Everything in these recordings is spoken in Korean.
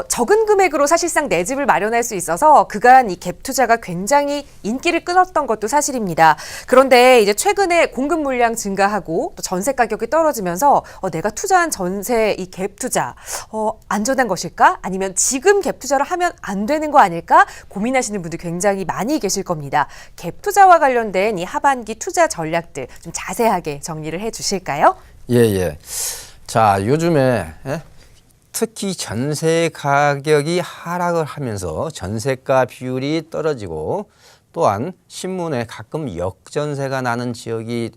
적은 금액으로 사실상 내 집을 마련할 수 있어서 그간 이 갭 투자가 굉장히 인기를 끌었던 것도 사실입니다. 그런데 이제 최근에 공급 물량 증가하고 또 전세 가격이 떨어지면서 내가 투자한 전세 이 갭 투자 안전한 것일까? 아니면 지금 갭 투자를 하면 안 되는 거 아닐까? 고민하시는 분들 굉장히 많이 계실 겁니다. 갭 투자와 관련된 이 하반기 투자 전략들 좀 자세하게 정리를 해 주실까요? 예. 자, 요즘에 특히 전세 가격이 하락을 하면서 전세가 비율이 떨어지고 또한 신문에 가끔 역전세가 나는 지역이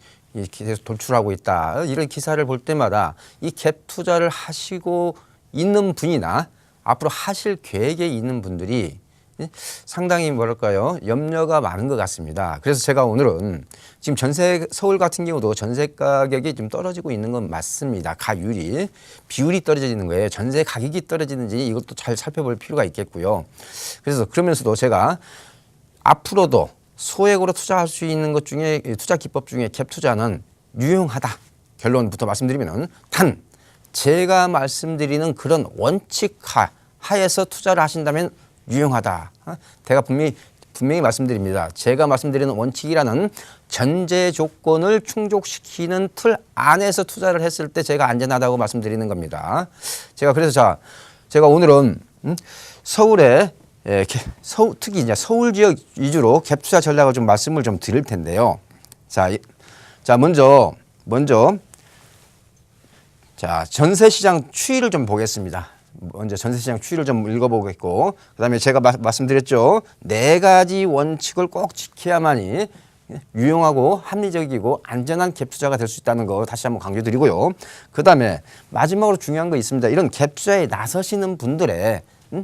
계속 돌출하고 있다. 이런 기사를 볼 때마다 이 갭 투자를 하시고 있는 분이나 앞으로 하실 계획에 있는 분들이 상당히 뭐랄까요, 염려가 많은 것 같습니다. 그래서 제가 오늘은 지금 서울 같은 경우도 전세 가격이 좀 떨어지고 있는 건 맞습니다. 가율이 비율이 떨어지는 거예요. 전세 가격이 떨어지는지 이것도 잘 살펴볼 필요가 있겠고요. 그래서 그러면서도 제가 앞으로도 소액으로 투자할 수 있는 것 중에 투자 기법 중에 갭 투자는 유용하다. 결론부터 말씀드리면은 단 제가 말씀드리는 그런 원칙 하에서 투자를 하신다면 유용하다. 제가 분명히 말씀드립니다. 제가 말씀드리는 원칙이라는 전제 조건을 충족시키는 틀 안에서 투자를 했을 때 제가 안전하다고 말씀드리는 겁니다. 제가 오늘은 서울에 특히 이제 서울 지역 위주로 갭 투자 전략을 좀 말씀을 좀 드릴 텐데요. 자, 먼저 자, 전세 시장 추이를 좀 보겠습니다. 먼저 전세시장 추이를 좀 읽어보겠고, 그 다음에 제가 말씀드렸죠. 4가지 원칙을 꼭 지켜야만이 유용하고 합리적이고 안전한 갭 투자가 될 수 있다는 거 다시 한번 강조드리고요. 그 다음에 마지막으로 중요한 거 있습니다. 이런 갭 투자에 나서시는 분들의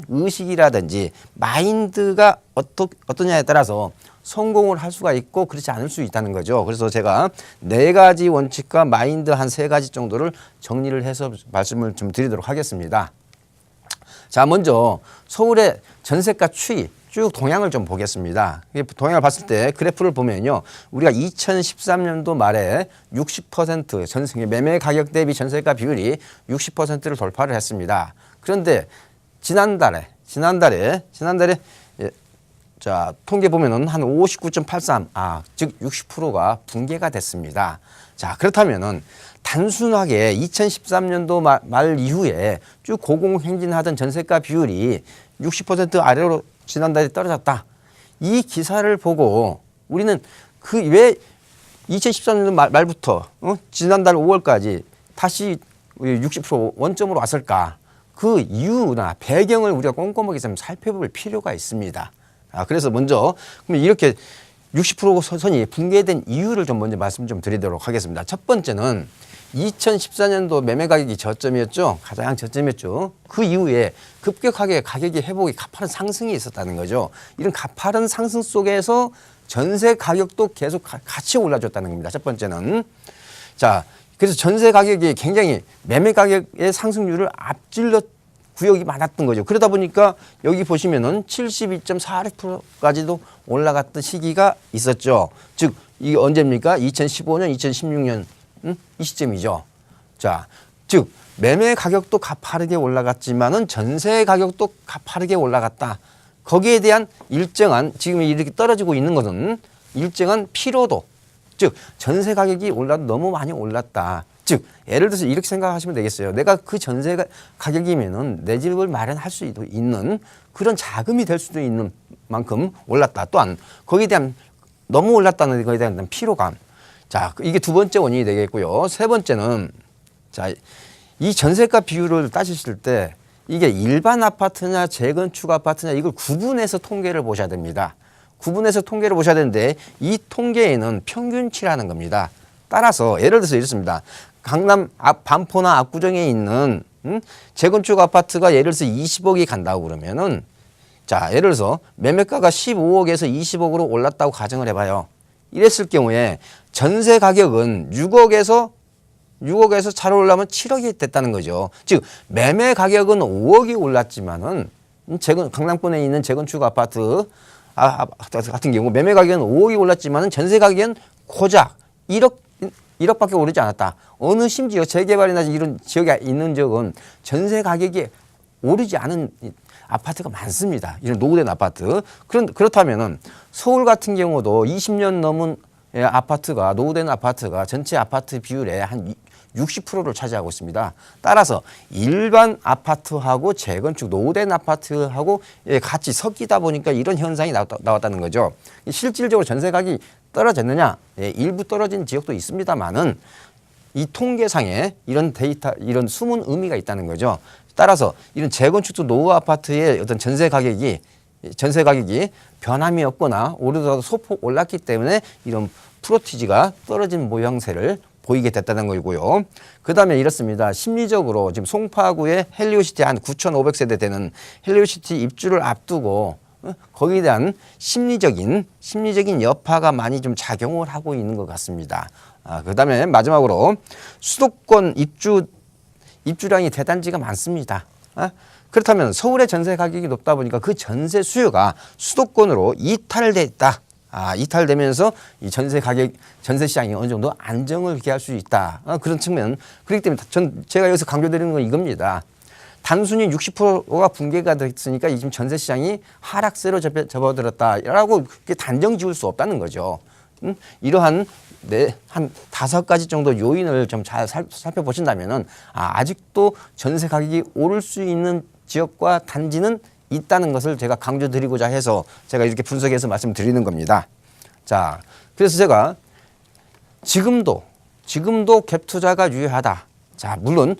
의식이라든지 마인드가 어떠냐에 따라서 성공을 할 수가 있고 그렇지 않을 수 있다는 거죠. 그래서 제가 4가지 원칙과 마인드 한 3가지 정도를 정리를 해서 말씀을 좀 드리도록 하겠습니다. 자, 먼저 서울의 전세가 추이 쭉 동향을 좀 보겠습니다. 동향을 봤을 때 그래프를 보면요, 우리가 2013년도 말에 60% 전세 매매 가격 대비 전세가 비율이 60%를 돌파를 했습니다. 그런데 지난달에 자, 통계 보면은 한 59.83, 즉 60%가 붕괴가 됐습니다. 자, 그렇다면은 단순하게 2013년도 말 이후에 쭉 고공행진하던 전세가 비율이 60% 아래로 지난달에 떨어졌다. 이 기사를 보고 우리는 왜 2013년도 말부터 지난달 5월까지 다시 60% 원점으로 왔을까? 그 이유나 배경을 우리가 꼼꼼하게 좀 살펴볼 필요가 있습니다. 그래서 먼저 그럼 이렇게 60% 선이 붕괴된 이유를 좀 먼저 말씀 좀 드리도록 하겠습니다. 첫 번째는 2014년도 매매 가격이 저점이었죠. 가장 저점이었죠. 그 이후에 급격하게 가격이 회복이 가파른 상승이 있었다는 거죠. 이런 가파른 상승 속에서 전세 가격도 계속 같이 올라줬다는 겁니다. 첫 번째는. 자, 그래서 전세 가격이 굉장히 매매 가격의 상승률을 앞질러 구역이 많았던 거죠. 그러다 보니까 여기 보시면은 72.46%까지도 올라갔던 시기가 있었죠. 즉, 이게 언제입니까? 2015년, 2016년 이 시점이죠. 자, 즉 매매 가격도 가파르게 올라갔지만은 전세 가격도 가파르게 올라갔다. 거기에 대한 일정한 지금 이렇게 떨어지고 있는 것은 일정한 피로도, 즉 전세 가격이 너무 많이 올랐다. 즉 예를 들어서 이렇게 생각하시면 되겠어요. 내가 그 전세 가격이면은 내 집을 마련할 수 있는 그런 자금이 될 수도 있는 만큼 올랐다. 또한 거기에 대한 너무 올랐다는 거에 대한 피로감. 자, 이게 두 번째 원인이 되겠고요. 세 번째는 자, 이 전세가 비율을 따지실 때 이게 일반 아파트냐 재건축 아파트냐 이걸 구분해서 통계를 보셔야 됩니다. 구분해서 통계를 보셔야 되는데 이 통계에는 평균치라는 겁니다. 따라서 예를 들어서 이렇습니다. 강남 반포나 압구정에 있는 재건축 아파트가 예를 들어서 20억이 간다고 그러면은 자, 예를 들어서 매매가가 15억에서 20억으로 올랐다고 가정을 해봐요. 이랬을 경우에 전세 가격은 6억에서 잘 올라면 7억이 됐다는 거죠. 즉 매매 가격은 5억이 올랐지만은 강남권에 있는 재건축 아파트 같은 경우 매매 가격은 5억이 올랐지만은 전세 가격은 고작 1억밖에 오르지 않았다. 어느 심지어 재개발이나 이런 지역에 있는 지역은 전세 가격이 오르지 않은 아파트가 많습니다. 이런 노후된 아파트. 그렇다면은 서울 같은 경우도 20년 넘은 아파트가 노후된 아파트가 전체 아파트 비율의 한 60%를 차지하고 있습니다. 따라서 일반 아파트하고 재건축 노후된 아파트하고 같이 섞이다 보니까 이런 현상이 나왔다는 거죠. 실질적으로 전세 가격이 떨어졌느냐? 일부 떨어진 지역도 있습니다만은 이 통계상에 이런 데이터, 이런 숨은 의미가 있다는 거죠. 따라서 이런 재건축도 노후 아파트의 어떤 전세 가격이 변함이 없거나 오르더라도 소폭 올랐기 때문에 이런 프로티지가 떨어진 모양새를 보이게 됐다는 거고요. 그 다음에 이렇습니다. 심리적으로 지금 송파구의 헬리오시티 한 9,500세대 되는 헬리오시티 입주를 앞두고 거기에 대한 심리적인 여파가 많이 좀 작용을 하고 있는 것 같습니다. 그 다음에 마지막으로 수도권 입주량이 대단지가 많습니다. 그렇다면 서울의 전세 가격이 높다 보니까 그 전세 수요가 수도권으로 이탈돼 있다. 이탈되면서 이 전세 시장이 어느 정도 안정을 기할 수 있다. 그런 측면. 그렇기 때문에 제가 여기서 강조드리는 건 이겁니다. 단순히 60%가 붕괴가 됐으니까 지금 전세 시장이 하락세로 접어들었다라고 그렇게 단정 지을 수 없다는 거죠. 이러한 한 5가지 정도 요인을 좀 잘 살펴보신다면은 아직도 전세 가격이 오를 수 있는 지역과 단지는 있다는 것을 제가 강조드리고자 해서 제가 이렇게 분석해서 말씀드리는 겁니다. 자, 그래서 제가 지금도 갭 투자가 유효하다. 자, 물론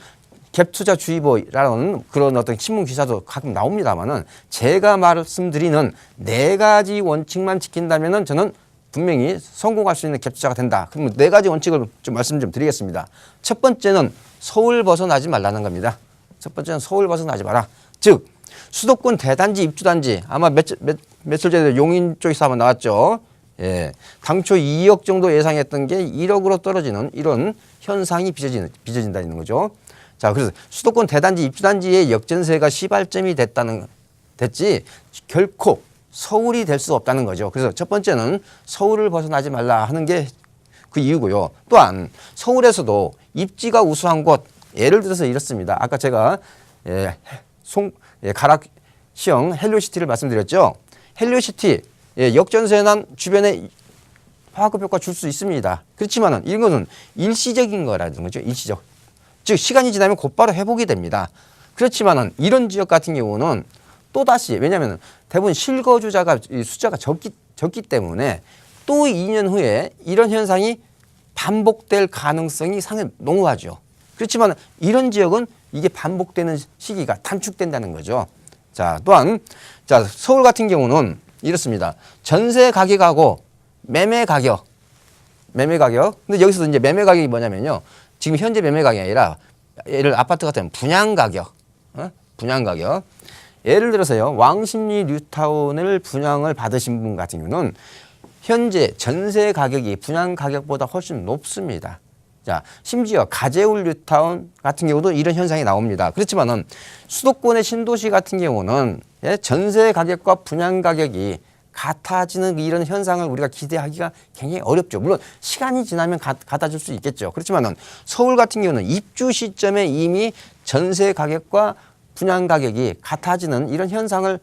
갭 투자 주의보라는 그런 어떤 신문 기사도 가끔 나옵니다만은 제가 말씀드리는 4가지 원칙만 지킨다면은 저는 분명히 성공할 수 있는 갭 투자가 된다. 그러면 4가지 원칙을 좀 말씀 좀 드리겠습니다. 첫 번째는 서울 벗어나지 말라는 겁니다. 첫 번째는 서울 벗어나지 마라. 즉 수도권 대단지 입주단지 아마 며칠 전에 용인 쪽에서 한번 나왔죠. 예, 당초 2억 정도 예상했던 게 1억으로 떨어지는 이런 현상이 빚어진다는 거죠. 자, 그래서 수도권 대단지 입주단지의 역전세가 시발점이 됐지 결코 서울이 될 수 없다는 거죠. 그래서 첫 번째는 서울을 벗어나지 말라 하는 게 그 이유고요. 또한 서울에서도 입지가 우수한 곳, 예를 들어서 이렇습니다. 아까 제가 가락시형 헬리오시티를 말씀드렸죠. 헬리오시티 역전세난 주변에 파급 효과 줄 수 있습니다. 그렇지만은 이거는 일시적인 거라는 거죠. 일시적. 즉 시간이 지나면 곧바로 회복이 됩니다. 그렇지만은 이런 지역 같은 경우는 또다시 왜냐하면 대부분 실거주자가 숫자가 적기 때문에 또 2년 후에 이런 현상이 반복될 가능성이 상당히 농후하죠. 그렇지만 이런 지역은 이게 반복되는 시기가 단축된다는 거죠. 자, 또한 서울 같은 경우는 이렇습니다. 전세 가격하고 매매 가격. 근데 여기서도 이제 매매 가격이 뭐냐면요. 지금 현재 매매 가격이 아니라 예를 아파트 같은 분양 가격. 예를 들어서요. 왕십리 뉴타운을 분양을 받으신 분 같은 경우는 현재 전세 가격이 분양 가격보다 훨씬 높습니다. 자, 심지어 가재울 뉴타운 같은 경우도 이런 현상이 나옵니다. 그렇지만은 수도권의 신도시 같은 경우는 전세 가격과 분양 가격이 같아지는 이런 현상을 우리가 기대하기가 굉장히 어렵죠. 물론 시간이 지나면 같아질 수 있겠죠. 그렇지만은 서울 같은 경우는 입주 시점에 이미 전세 가격과 분양 가격이 같아지는 이런 현상을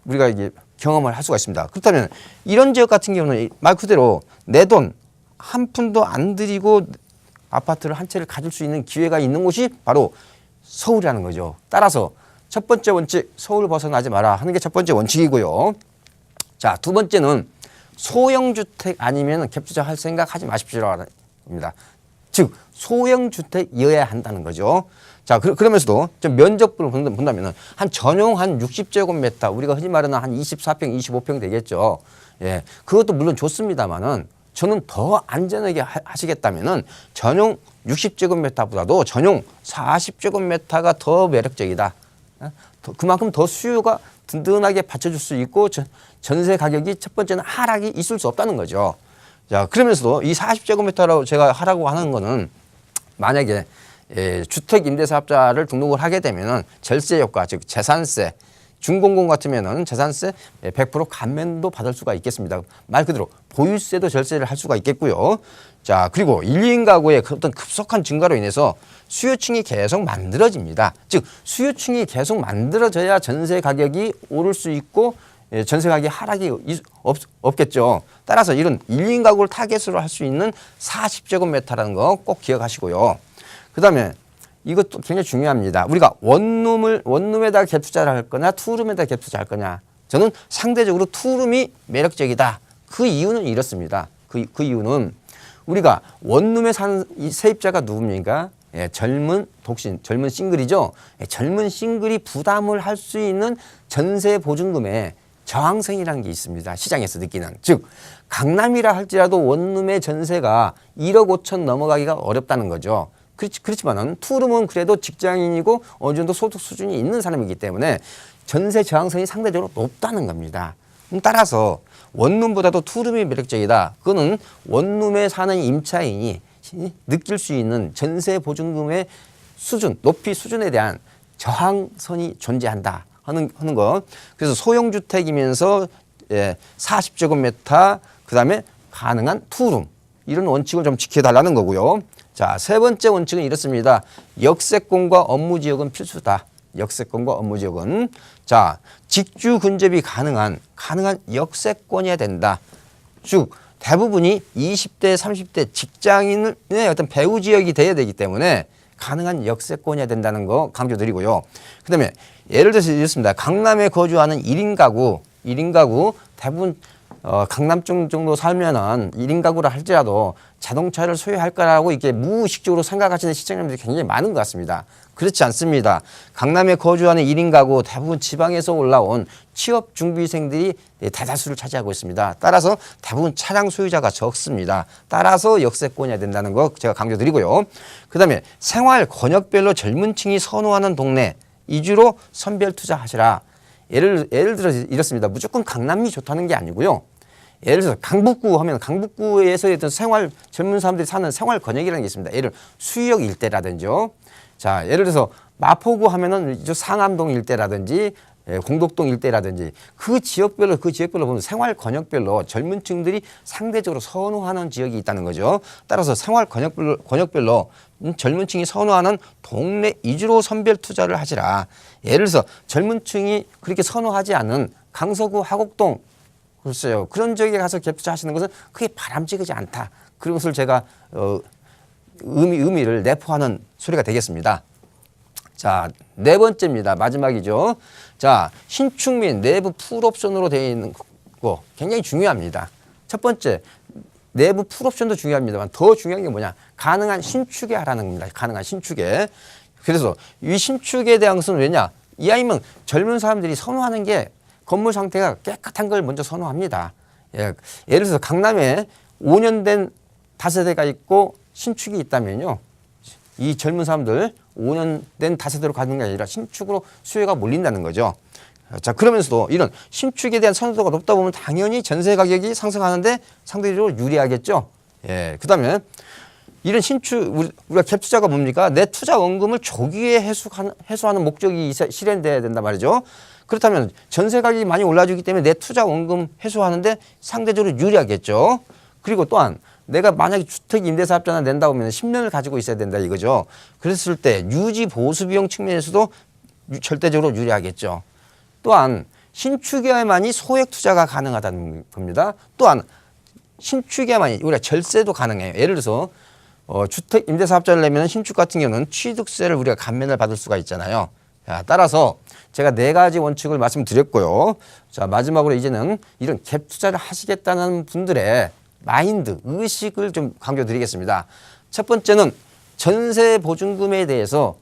우리가 이게 경험을 할 수가 있습니다. 그렇다면 이런 지역 같은 경우는 말 그대로 내 돈 한 푼도 안 들이고 아파트를 한 채를 가질 수 있는 기회가 있는 곳이 바로 서울이라는 거죠. 따라서 첫 번째 원칙, 서울 벗어나지 마라 하는 게 첫 번째 원칙이고요. 자, 두 번째는 소형주택 아니면 갭투자 할 생각 하지 마십시오라는 겁니다. 즉 소형주택이어야 한다는 거죠. 자, 그러면서도 좀 면적부를 본다면은 한 전용 한 60제곱미터 우리가 흔히 말하는 한 24평, 25평 되겠죠. 예, 그것도 물론 좋습니다만은 저는 더 안전하게 하시겠다면은 전용 60제곱미터보다도 전용 40제곱미터가 더 매력적이다. 그만큼 더 수요가 든든하게 받쳐줄 수 있고 전세 가격이 첫 번째는 하락이 있을 수 없다는 거죠. 자, 그러면서도 이 40제곱미터라고 제가 하라고 하는 거는 만약에 주택임대사업자를 등록을 하게 되면은 절세 효과, 즉 재산세 중공공 같으면은 재산세 100% 감면도 받을 수가 있겠습니다. 말 그대로 보유세도 절세를 할 수가 있겠고요. 자, 그리고 1, 2인 가구의 어떤 급속한 증가로 인해서 수요층이 계속 만들어집니다. 즉 수요층이 계속 만들어져야 전세 가격이 오를 수 있고 전세 가격 하락이 없겠죠. 따라서 이런 1, 2인 가구를 타겟으로 할 수 있는 40제곱미터라는 거 꼭 기억하시고요. 그다음에 이것도 굉장히 중요합니다. 우리가 원룸에다 갭 투자를 할 거냐, 투룸에다 갭 투자할 거냐. 저는 상대적으로 투룸이 매력적이다. 그 이유는 이렇습니다. 그 이유는 우리가 원룸에 사는 이 세입자가 누굽니까? 젊은 독신, 젊은 싱글이죠. 젊은 싱글이 부담을 할 수 있는 전세 보증금의 저항성이라는 게 있습니다. 시장에서 느끼는. 즉 강남이라 할지라도 원룸의 전세가 1억 5천 넘어가기가 어렵다는 거죠. 그렇지만은 투룸은 그래도 직장인이고 어느 정도 소득 수준이 있는 사람이기 때문에 전세 저항성이 상대적으로 높다는 겁니다. 따라서 원룸보다도 투룸이 매력적이다. 그거는 원룸에 사는 임차인이 느낄 수 있는 전세 보증금의 수준, 높이 수준에 대한 저항선이 존재한다 하는 거. 그래서 소형주택이면서 40제곱미터 그다음에 가능한 투룸 이런 원칙을 좀 지켜달라는 거고요. 자, 세 번째 원칙은 이렇습니다. 역세권과 업무지역은 필수다. 역세권과 업무지역은 자 직주 근접이 가능한 역세권이어야 된다. 즉 대부분이 20대, 30대 직장인의 어떤 배후 지역이 돼야 되기 때문에 가능한 역세권이어야 된다는 거 강조드리고요. 그다음에 예를 들어서 이렇습니다. 강남에 거주하는 1인 가구 대부분 강남 쪽 정도 살면은 1인 가구라 할지라도 자동차를 소유할 거라고 이렇게 무의식적으로 생각하시는 시청자분들이 굉장히 많은 것 같습니다. 그렇지 않습니다. 강남에 거주하는 1인 가구 대부분 지방에서 올라온 취업 준비생들이 대다수를 차지하고 있습니다. 따라서 대부분 차량 소유자가 적습니다. 따라서 역세권이어야 된다는 거 제가 강조드리고요. 그다음에 생활 권역별로 젊은 층이 선호하는 동네 이주로 선별 투자하시라. 예를 들어 이렇습니다. 무조건 강남이 좋다는 게 아니고요. 예를 들어서 강북구 하면 강북구에서 어떤 젊은 사람들이 사는 생활 권역이라는 게 있습니다. 예를 수유역 일대라든지요. 자, 예를 들어서 마포구 하면은 상암동 일대라든지 공덕동 일대라든지 그 지역별로 보면 생활 권역별로 젊은 층들이 상대적으로 선호하는 지역이 있다는 거죠. 따라서 생활 권역별로 젊은 층이 선호하는 동네 이주로 선별 투자를 하시라. 예를 들어서 젊은 층이 그렇게 선호하지 않은 강서구 하곡동 글쎄요. 그런 지역에 가서 갭 투자하시는 것은 크게 바람직하지 않다. 그런 것을 제가 의미를 내포하는 소리가 되겠습니다. 자, 네 번째입니다. 마지막이죠. 자, 신축 및 내부 풀옵션으로 되어 있는 거 굉장히 중요합니다. 첫 번째, 내부 풀옵션도 중요합니다만 더 중요한 게 뭐냐? 가능한 신축에 하라는 겁니다. 가능한 신축에. 그래서 이 신축에 대한 것은 왜냐? 이왕이면 젊은 사람들이 선호하는 게 건물 상태가 깨끗한 걸 먼저 선호합니다. 예를 들어서 강남에 5년 된 다세대가 있고 신축이 있다면요. 이 젊은 사람들 5년 된 다세대로 가는 게 아니라 신축으로 수요가 몰린다는 거죠. 자, 그러면서도 이런 신축에 대한 선호도가 높다 보면 당연히 전세 가격이 상승하는데 상대적으로 유리하겠죠. 예. 그다음에 이런 신축 우리가 갭 투자가 뭡니까? 내 투자 원금을 조기에 회수하는 목적이 실현돼야 된단 말이죠. 그렇다면 전세 가격이 많이 올라주기 때문에 내 투자 원금 회수하는데 상대적으로 유리하겠죠. 그리고 또한 내가 만약에 주택 임대사업자나 낸다고 하면 10년을 가지고 있어야 된다 이거죠. 그랬을 때 유지 보수 비용 측면에서도 절대적으로 유리하겠죠. 또한 신축에만이 소액 투자가 가능하다는 겁니다. 또한 신축에만이 우리가 절세도 가능해요. 예를 들어서 주택 임대사업자를 내면 신축 같은 경우는 취득세를 우리가 감면을 받을 수가 있잖아요. 자, 따라서 제가 네 가지 원칙을 말씀드렸고요. 자, 마지막으로 이제는 이런 갭 투자를 하시겠다는 분들의 마인드, 의식을 좀 강조드리겠습니다. 첫 번째는 전세 보증금에 대해서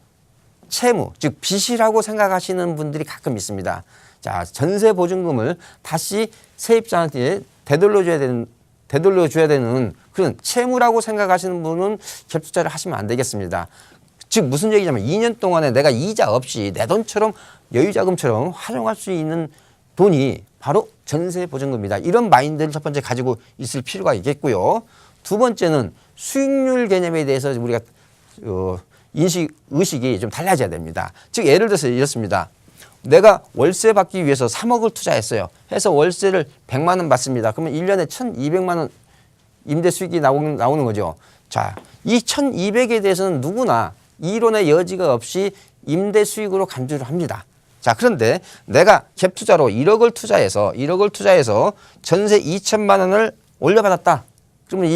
채무, 즉 빚이라고 생각하시는 분들이 가끔 있습니다. 자, 전세 보증금을 다시 세입자한테 되돌려줘야 되는 그런 채무라고 생각하시는 분은 갭 투자를 하시면 안 되겠습니다. 즉 무슨 얘기냐면 2년 동안에 내가 이자 없이 내 돈처럼 여유자금처럼 활용할 수 있는 돈이 바로 전세 보증금이다. 이런 마인드를 첫 번째 가지고 있을 필요가 있겠고요. 두 번째는 수익률 개념에 대해서 우리가 의식이 좀 달라져야 됩니다. 즉 예를 들어서 이렇습니다. 내가 월세 받기 위해서 3억을 투자했어요. 해서 월세를 100만 원 받습니다. 그러면 1년에 1,200만 원 임대 수익이 나오는 거죠. 자, 이 1,200에 대해서는 누구나 이론의 여지가 없이 임대 수익으로 간주를 합니다. 자, 그런데 내가 갭 투자로 1억을 투자해서 전세 2천만 원을 올려받았다. 그러면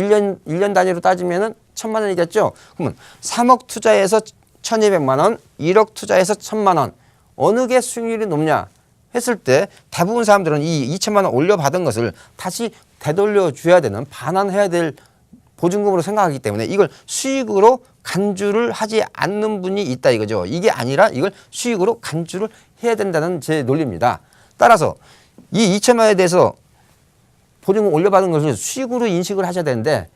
1년 단위로 따지면은 1,000만 원이겠죠. 그러면 3억 투자해서 1,200만 원, 1억 투자해서 1,000만 원. 어느 게 수익률이 높냐 했을 때 대부분 사람들은 이 2천만 원 올려받은 것을 다시 되돌려 줘야 되는, 반환해야 될 보증금으로 생각하기 때문에 이걸 수익으로 간주를 하지 않는 분이 있다 이거죠. 이게 아니라 이걸 수익으로 간주를 해야 된다는 제 논리입니다. 따라서 이 2천만 원에 대해서 보증금 올려받은 것을 수익으로 인식을 하셔야 되는데,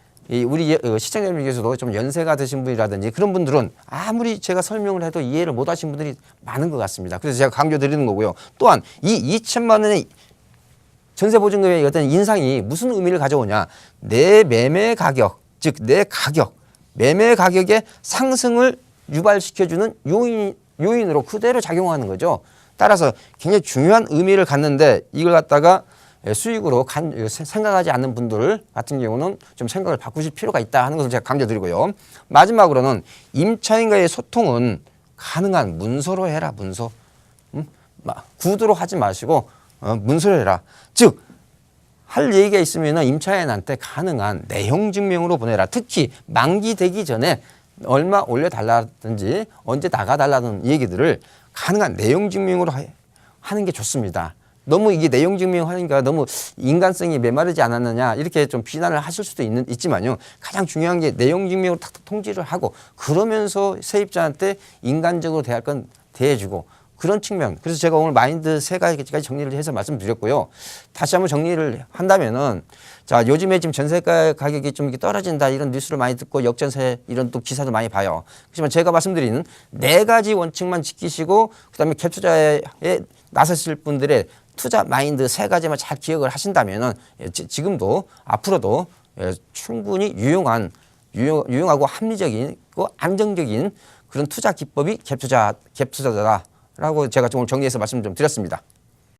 우리 시청자 여러분께서도 좀 연세가 드신 분이라든지 그런 분들은 아무리 제가 설명을 해도 이해를 못 하신 분들이 많은 것 같습니다. 그래서 제가 강조드리는 거고요. 또한 이 2천만 원의 전세보증금의 어떤 인상이 무슨 의미를 가져오냐. 내 매매 가격, 즉 내 가격, 매매 가격의 상승을 유발시켜주는 요인으로 그대로 작용하는 거죠. 따라서 굉장히 중요한 의미를 갖는데 이걸 갖다가 수익으로 생각하지 않는 분들 같은 경우는 좀 생각을 바꾸실 필요가 있다 하는 것을 제가 강조드리고요. 마지막으로는 임차인과의 소통은 가능한 문서로 해라. 문서. 구두로 하지 마시고 문서로 해라. 즉 할 얘기가 있으면 임차인한테 가능한 내용 증명으로 보내라. 특히 만기되기 전에 얼마 올려달라든지 언제 나가달라는 얘기들을 가능한 내용 증명으로 하는 게 좋습니다. 너무 이게 내용 증명하니까 너무 인간성이 메마르지 않았느냐 이렇게 좀 비난을 하실 수도 있지만요. 가장 중요한 게 내용 증명으로 탁탁 통지를 하고 그러면서 세입자한테 인간적으로 대할 건 대해주고 그런 측면. 그래서 제가 오늘 마인드 3가지까지 정리를 해서 말씀드렸고요. 다시 한번 정리를 한다면은 자, 요즘에 지금 전세가 가격이 좀 떨어진다 이런 뉴스를 많이 듣고 역전세 이런 또 기사도 많이 봐요. 하지만 제가 말씀드리는 4가지 원칙만 지키시고 그다음에 갭 투자에 나서실 분들의 투자 마인드 3가지만 잘 기억을 하신다면은 지금도 앞으로도 충분히 유용하고 합리적이고 안정적인 그런 투자 기법이 갭 투자다라고 제가 좀 정리해서 말씀 좀 드렸습니다.